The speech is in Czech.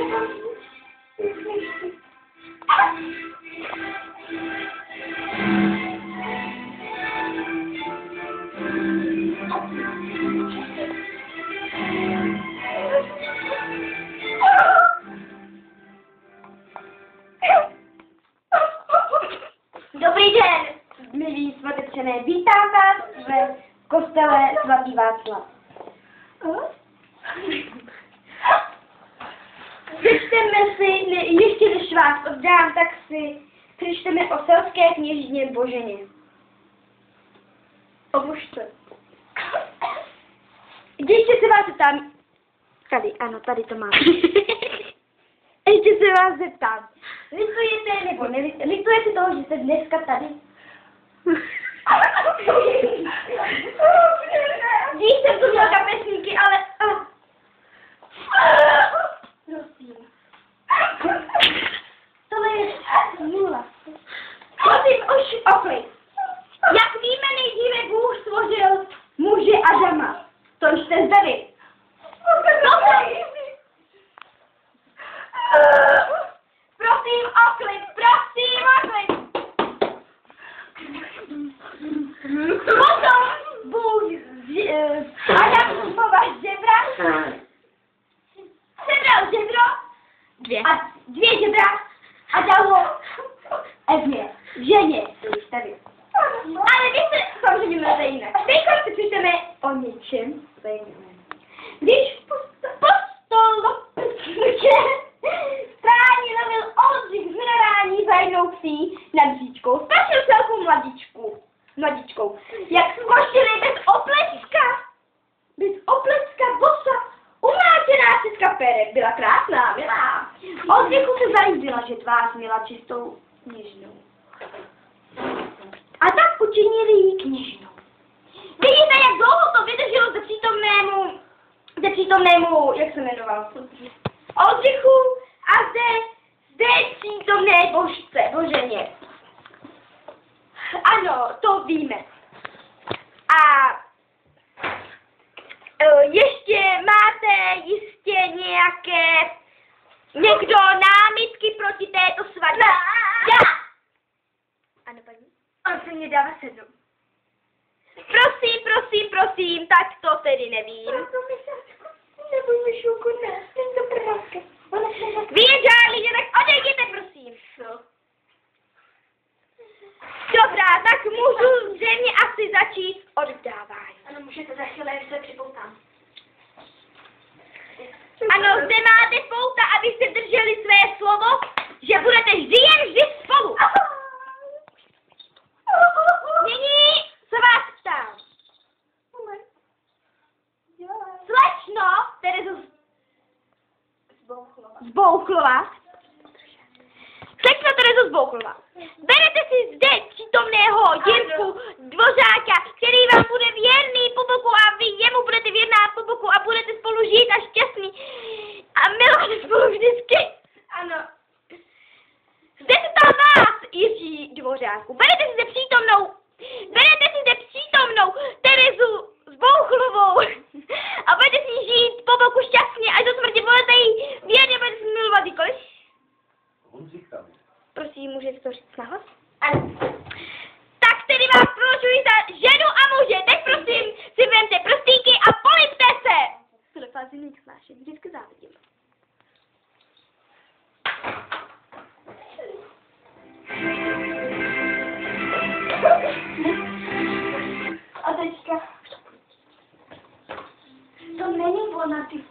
Dobrý den, milí svatebčané, vítám vás v kostele svatý Václav. Přečteme si, ještě než vás oddám, tak si přečteme o selské kněžině Boženě. Obužte. Ještě se vás zeptám. Tady, ano, tady to mám. Ještě se vás zeptám. Litujete nebo litujete toho, že jste dneska tady? Když jsem tu měl kapesníky, ale... Prosím. Tohle je nula. Prosím, už oklid. Jak víme, nejdříve Bůh stvořil muže Adama. To už jste zde vy. Prosím, oklid, prosím, oklid. Potom Bůh Adam považ žebra. Sebral žebro. Dvě žebra. A dal ho Evě, ženě. To už tady. Ale vy se samozřejmě máte jinak. Teď si přečteme o něčem zajímavém. Když Stráni lovil Oldřich z minerální zajednoucí nad říčkou. Spašil celkou mladičkou. Jak skočili bez oplecka, bosa, umláčená setka Pere. Byla krásná, milá. Oldřichu se zalíbila, že tvář měla čistou kněžnou. A tak učinili jí kněžnou. Vidíte, jak dlouho to vydrželo ze přítomnému, jak se jmenoval? Oldřichu a zde přítomné Boženě. Ano, to víme. A ještě máte jistě někdo námitky proti této svatbě? Já! Ano, paní? On se mě dává sednout. Prosím, tak to tedy nevím. Neboj, Myšulku, ne, jsem to prvátka. Vy je žádný, tak odejděte, prosím. No. Dobrá, tak můžu zřejmě asi začít oddávání. Ano, můžete za chvíli, jak se připoutám. Ano, zde máte pouta, abyste drželi své slovo, že budete vždy spolu. Nyní se vás ptám. Slečno Terezo Zbouchlova. Slečno Terezo Zbouchlova. Berete si zde přítomného Jirku Dvořáka, který vám bude věrný po boku a vy jemu budete věrná po boku a budete spolu žít a šťastný a milovat spolu vždycky. Ano. Zde se tam vás, Jiří Dvořáku. Berete si zde přítomnou Terezu Zbouchlovou a budete s ní žít po boku šťastně až do smrti, budete jí věrně, budete si milovat kdykoliv. Prosím, můžete to říct nahlas? Ano. Tak tedy vás prohlašuji za ženu a muže. Teď prosím si vemte prstíky a polipte se. Tohle fázi nejsnáším, vždycky závidím. A teďka. To není ona, ty.